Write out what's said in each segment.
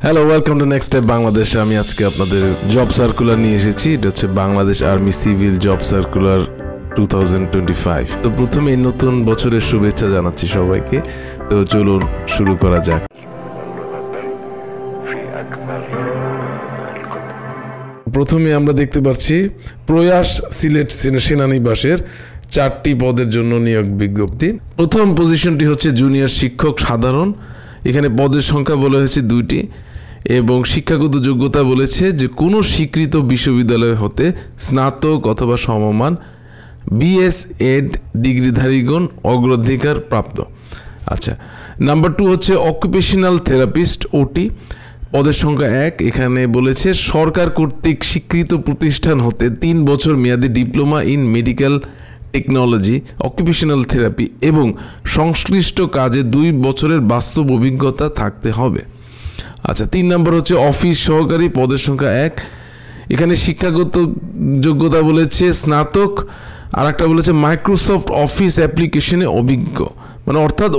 Hello, welcome to next step Bangladesh. আমি আজকে আপনাদের জব সার্কুলার নিয়ে এসেছি। এটা হচ্ছে Bangladesh army civil job circular 2025। তো প্রথমে এই নতুন বছরের শুভেচ্ছা জানাচ্ছি সবাইকে। তো চলুন শুরু করা যাক। প্রথমে আমরা দেখতে পাচ্ছি প্রয়াস সিলেট সেনানিবাসের 4টি পদের জন্য নিয়োগ বিজ্ঞপ্তি। প্রথম পজিশনটি হচ্ছে জুনিয়র শিক্ষক সাধারণ। এখানে পদের সংখ্যা বলা হয়েছে 2টি এবং শিক্ষাগত যোগ্যতা বলেছে যে কোনো স্বীকৃত বিশ্ববিদ্যালয় হতে স্নাতক অথবা সমমান বিএস এড ডিগ্রিধারীগণ অগ্রাধিকার প্রাপ্ত। আচ্ছা, নাম্বার 2 হচ্ছে অকুপেশনাল থেরাপিস্ট ওটি। পদের সংখ্যা 1। এখানে বলেছে সরকার কর্তৃক স্বীকৃত প্রতিষ্ঠান হতে 3 বছর মেয়াদী diploma in medical technology occupational therapy এবং সংশ্লিষ্ট কাজে 2 বছরের বাস্তব অভিজ্ঞতা থাকতে হবে। আচ্ছা, 3 নম্বর হচ্ছে অফিস সহকারী। পদের সংখ্যা 1। এখানে শিক্ষাগত যোগ্যতা বলেছে স্নাতক, আর একটা বলেছে মাইক্রোসফট অফিস অ্যাপ্লিকেশনে অভিজ্ঞ, মানে অর্থাৎ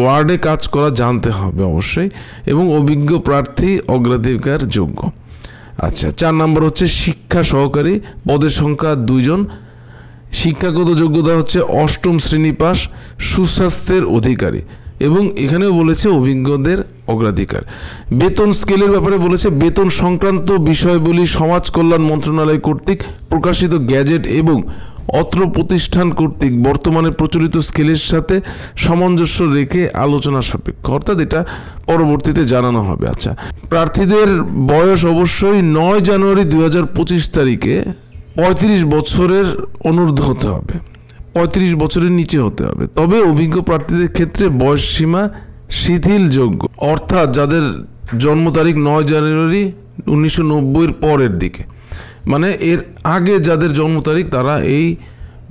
ওয়ার্ডে কাজ করা জানতে হবে অবশ্যই, এবং অভিজ্ঞ প্রার্থী অগ্রাধিকার যোগ্য। আচ্ছা, 4 নম্বর হচ্ছে শিক্ষা সহকারী। পদের সংখ্যা 2 জন। শিক্ষাগত যোগ্যতা হচ্ছে 8ম শ্রেণী পাস, সুস্বাস্থ্যের অধিকারী, এবং এখানেও বলেছে অভিজ্ঞদের অগ্রাধিকার। বেতন স্কেলের ব্যাপারে বলেছে বেতন সংক্রান্ত বিষয়গুলি সমাজ কল্যাণ মন্ত্রণালয় কর্তৃক প্রকাশিত গ্যাজেট এবং অত্র প্রতিষ্ঠান কর্তৃক বর্তমানে প্রচলিত স্কেলের সাথে সামঞ্জস্য রেখে আলোচনা সাপেক্ষ, অর্থাৎ এটা পরবর্তীতে জানানো হবে। আচ্ছা, প্রার্থীদের বয়স অবশ্যই 9 জানুয়ারি 2025 তারিখে 35 বছরের অনূর্ধ্ব হতে হবে, 35 বছরের নিচে হতে হবে। তবে অভিজ্ঞ প্রার্থীদের ক্ষেত্রে বয়স সীমা শিথিলযোগ্য, অর্থাৎ যাদের জন্ম তারিখ 9 জানুয়ারি 1990-এর পরের দিকে, মানে এর আগে যাদের জন্ম তারিখ তারা এই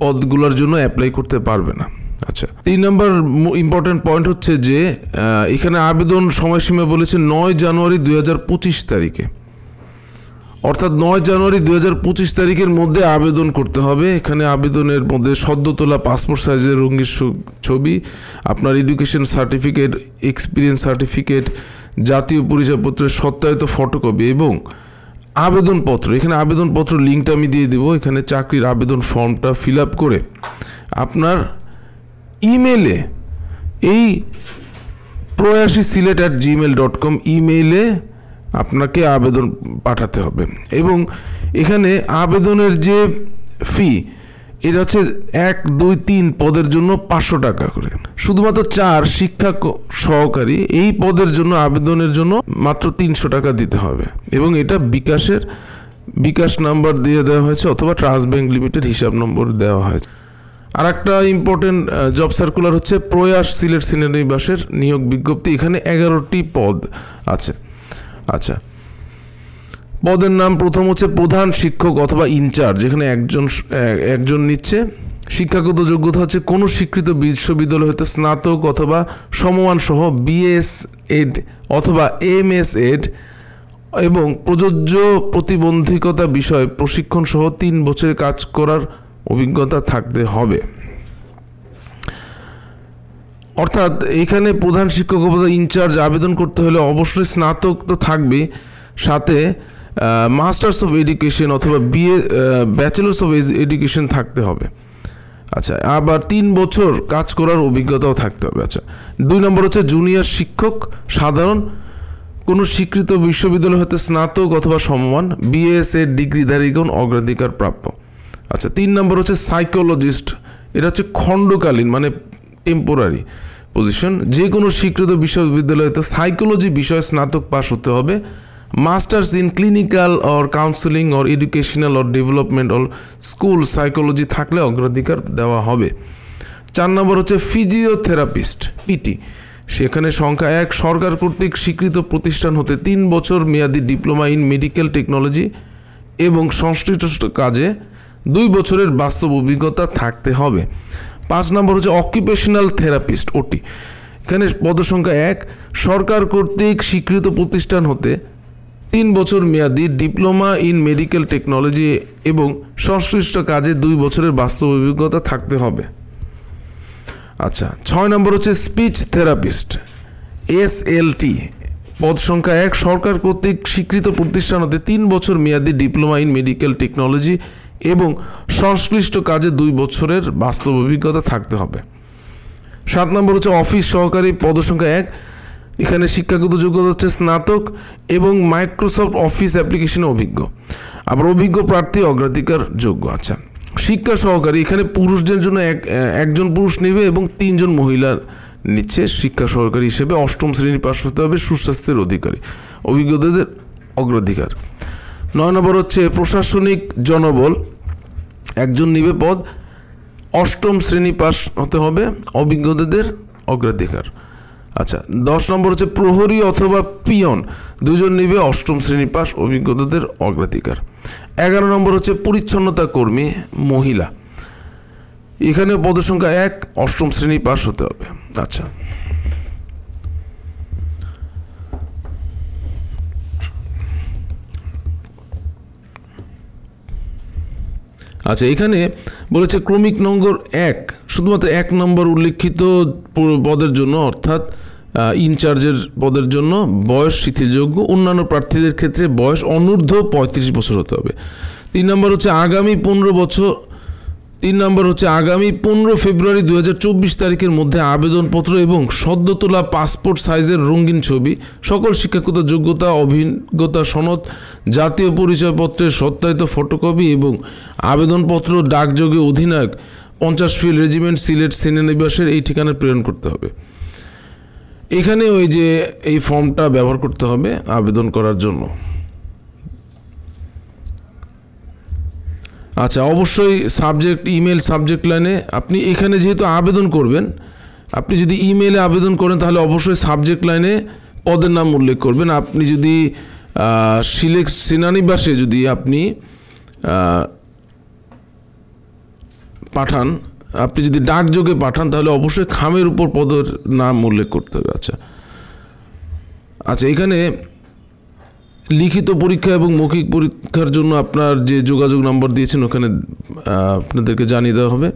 পদগুলোর জন্য অ্যাপ্লাই করতে পারবে না। আচ্ছা, 3 নম্বর ইম্পর্টেন্ট পয়েন্ট হচ্ছে যে এখানে আবেদন সময়সীমা বলেছে 9 জানুয়ারি 2025 তারিখে, অর্থাৎ 9 জানুয়ারি 2025 তারিখের মধ্যে আবেদন করতে হবে। এখানে আবেদনের মধ্যে সদ্য তোলা পাসপোর্ট সাইজের রঙিন ছবি, আপনার এডুকেশন সার্টিফিকেট, এক্সপিরিয়েন্স সার্টিফিকেট, জাতীয় পরিচয়পত্রের সত্যায়িত ফটোকপি এবং আবেদনপত্র। এখানে আবেদনপত্র লিঙ্কটা আমি দিয়ে দেবো। এখানে চাকরির আবেদন ফর্মটা ফিল আপ করে আপনার ইমেলে, এই proyasi@gmail.com ইমেইলে আপনাকে আবেদন পাঠাতে হবে। এবং এখানে আবেদনের যে ফি, এটা হচ্ছে 1, 2, 3 পদের জন্য 500 টাকা করে। শুধুমাত্র 4 শিক্ষা সহকারী এই পদের জন্য আবেদনের জন্য মাত্র 300 টাকা দিতে হবে, এবং এটা বিকাশ নাম্বার দিয়ে দেওয়া হয়েছে অথবা ট্রাস্ট ব্যাংক লিমিটেড হিসাব নম্বর দেওয়া হয়েছে। আর একটা ইম্পর্টেন্ট জব সার্কুলার হচ্ছে প্রয়াস সিলেট সেনানিবাসের নিয়োগ বিজ্ঞপ্তি। এখানে 11টি পদ আছে। আচ্ছা, পদের নাম প্রথম হচ্ছে প্রধান শিক্ষক অথবা ইনচার্জ, যেখানে একজন নিচ্ছে। শিক্ষাগত যোগ্যতা হচ্ছে কোনো স্বীকৃত বিশ্ববিদ্যালয় হতে স্নাতক অথবা সমমান সহ বিএস এড অথবা এমএস এড এবং প্রযোজ্য প্রতিবন্ধকতা বিষয়ে প্রশিক্ষণ সহ 3 বছরের কাজ করার অভিজ্ঞতা থাকতে হবে। অর্থাৎ এখানে প্রধান শিক্ষক অথবা ইনচার্জ আবেদন করতে হলে অবশ্যই স্নাতক তো থাকবে, সাথে মাস্টার্স অফ এডুকেশন অথবা ব্যাচেলার্স অফ এডুকেশন থাকতে হবে। আচ্ছা, আবার 3 বছর কাজ করার অভিজ্ঞতাও থাকতে হবে। আচ্ছা, 2 নম্বর হচ্ছে জুনিয়র শিক্ষক সাধারণ, কোনো স্বীকৃত বিশ্ববিদ্যালয় হতে স্নাতক অথবা সমমান বিএস এর ডিগ্রিধারীগণ অগ্রাধিকার প্রাপ্য। আচ্ছা, 3 নম্বর হচ্ছে সাইকোলজিস্ট। এটা হচ্ছে খণ্ডকালীন, মানে টেম্পোরারি পজিশন। যে কোনো স্বীকৃত বিশ্ববিদ্যালয় হতে সাইকোলজি বিষয়ে স্নাতক পাস হতে হবে। Masters in clinical or counselling or educational or development or school psychology থাকলে অগ্রাধিকার দেওয়া হবে। 4 নম্বর হচ্ছে ফিজিওথেরাপিস্ট পিটি। সেখানে সংখ্যা 1, সরকার কর্তৃক স্বীকৃত প্রতিষ্ঠান হতে 3 বছর মেয়াদী ডিপ্লোমা ইন মেডিকেল টেকনোলজি এবং সংশ্লিষ্ট কাজে 2 বছরের বাস্তব অভিজ্ঞতা থাকতে হবে। 5 নম্বর হচ্ছে অকুপেশনাল থেরাপিস্ট ওটি। এখানে পদসংখ্যা 1, সরকার কর্তৃক স্বীকৃত প্রতিষ্ঠান হতে 3 বছর মেয়াদী ডিপ্লোমা ইন মেডিকেল টেকনোলজি এবং সংশ্লিষ্ট কাজে 2 বছরের বাস্তব অভিজ্ঞতা থাকতে হবে। আচ্ছা, 6 নম্বর হচ্ছে স্পিচ থেরাপিস্ট এসএলটি। পদ সংখ্যা 1, সরকার কর্তৃক স্বীকৃত প্রতিষ্ঠান হতে 3 বছর মেয়াদী ডিপ্লোমা ইন মেডিকেল টেকনোলজি এবং সংশ্লিষ্ট কাজে 2 বছরের বাস্তব অভিজ্ঞতা থাকতে হবে। 7 নম্বর হচ্ছে অফিস সহকারী, পদ সংখ্যা 1, এখানে শিক্ষাগত যোগ্যতা হচ্ছে স্নাতক এবং মাইক্রোসফট অফিস অ্যাপ্লিকেশনে অভিজ্ঞ। আবার অভিজ্ঞ প্রার্থী অগ্রাধিকার যোগ্য। আচ্ছা, শিক্ষা সহকারী, এখানে পুরুষদের জন্য একজন পুরুষ নেবে এবং 3 জন মহিলার নিচ্ছে শিক্ষা সহকারী হিসেবে। 8ম শ্রেণী পাশ হতে হবে, সুস্বাস্থ্যের অধিকারী, অভিজ্ঞতাদের অগ্রাধিকার। 9 নম্বর হচ্ছে প্রশাসনিক জনবল, একজন নিবে পদ, 8ম শ্রেণী পাশ হতে হবে, অভিজ্ঞতাদের অগ্রাধিকার। আচ্ছা, 10 নম্বর হচ্ছে প্রহরী অথবা পিয়ন, 2 জন নিবে, 8ম শ্রেণী পাশ, অভিজ্ঞতাদের অগ্রাধিকার। 11 নম্বর হচ্ছে পরিচ্ছন্নতা কর্মী মহিলা, এখানে পদসংখ্যা 1, 8ম শ্রেণী পাশ হতে হবে। আচ্ছা, আচ্ছা এখানে বলেছে ক্রমিক নম্বর 1, শুধুমাত্র 1 নম্বর উল্লেখিত পদের জন্য, অর্থাৎ ইনচার্জের পদের জন্য বয়স শিথিলযোগ্য, অন্যান্য প্রার্থীদের ক্ষেত্রে বয়স অনূর্ধ্ব 35 বছর হতে হবে। 3 নম্বর হচ্ছে আগামী 15 ফেব্রুয়ারি 2024 তারিখের মধ্যে আবেদনপত্র এবং সদ্য তোলা পাসপোর্ট সাইজের রঙিন ছবি, সকল শিক্ষাগত যোগ্যতা, অভিজ্ঞতা সনদ, জাতীয় পরিচয়পত্রের সত্যায়িত ফটোকপি এবং আবেদনপত্র ডাকযোগে অধিনায়ক 50 ফিল্ড রেজিমেন্ট সিলেট সেনানিবাসের এই ঠিকানায় প্রেরণ করতে হবে। এখানে ওই যে এই ফর্মটা ব্যবহার করতে হবে আবেদন করার জন্য। আচ্ছা, অবশ্যই ইমেল সাবজেক্ট লাইনে আপনি এখানে যেহেতু আবেদন করবেন, আপনি যদি ইমেলে আবেদন করেন তাহলে অবশ্যই সাবজেক্ট লাইনে পদের নাম উল্লেখ করবেন। আপনি যদি সেনানিবাসে যদি আপনি পাঠান, আপনি যদি ডাকযোগে পাঠান তাহলে অবশ্যই খামের উপর পদের নাম উল্লেখ করতে হবে। আচ্ছা এখানে লিখিত পরীক্ষা এবং মৌখিক পরীক্ষার জন্য আপনার যে যোগাযোগ নম্বর দিয়েছেন ওখানে আপনাদেরকে জানিয়ে দেওয়া হবে।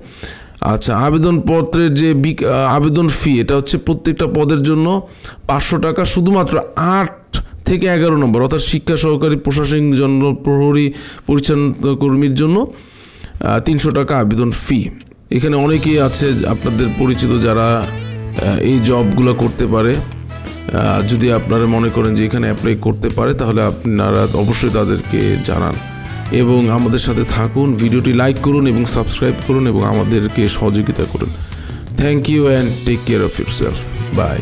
আচ্ছা, আবেদনপত্রের যে আবেদন ফি, এটা হচ্ছে প্রত্যেকটা পদের জন্য 500 টাকা, শুধুমাত্র 8 থেকে 11 নম্বর অর্থাৎ শিক্ষা সহকারী, প্রশাসনিক জন্য, প্রহরী, পরিচ্ছন্ন কর্মীর জন্য 300 টাকা আবেদন ফি। এখানে অনেকেই আছে আপনাদের পরিচিত যারা এই জবগুলো করতে পারে। যদি আপনারা মনে করেন যে এখানে অ্যাপ্লাই করতে পারে তাহলে আপনারা অবশ্যই তাদেরকে জানান এবং আমাদের সাথে থাকুন। ভিডিওটি লাইক করুন এবং সাবস্ক্রাইব করুন এবং আমাদেরকে সহযোগিতা করুন। Thank you and take care of yourself. By.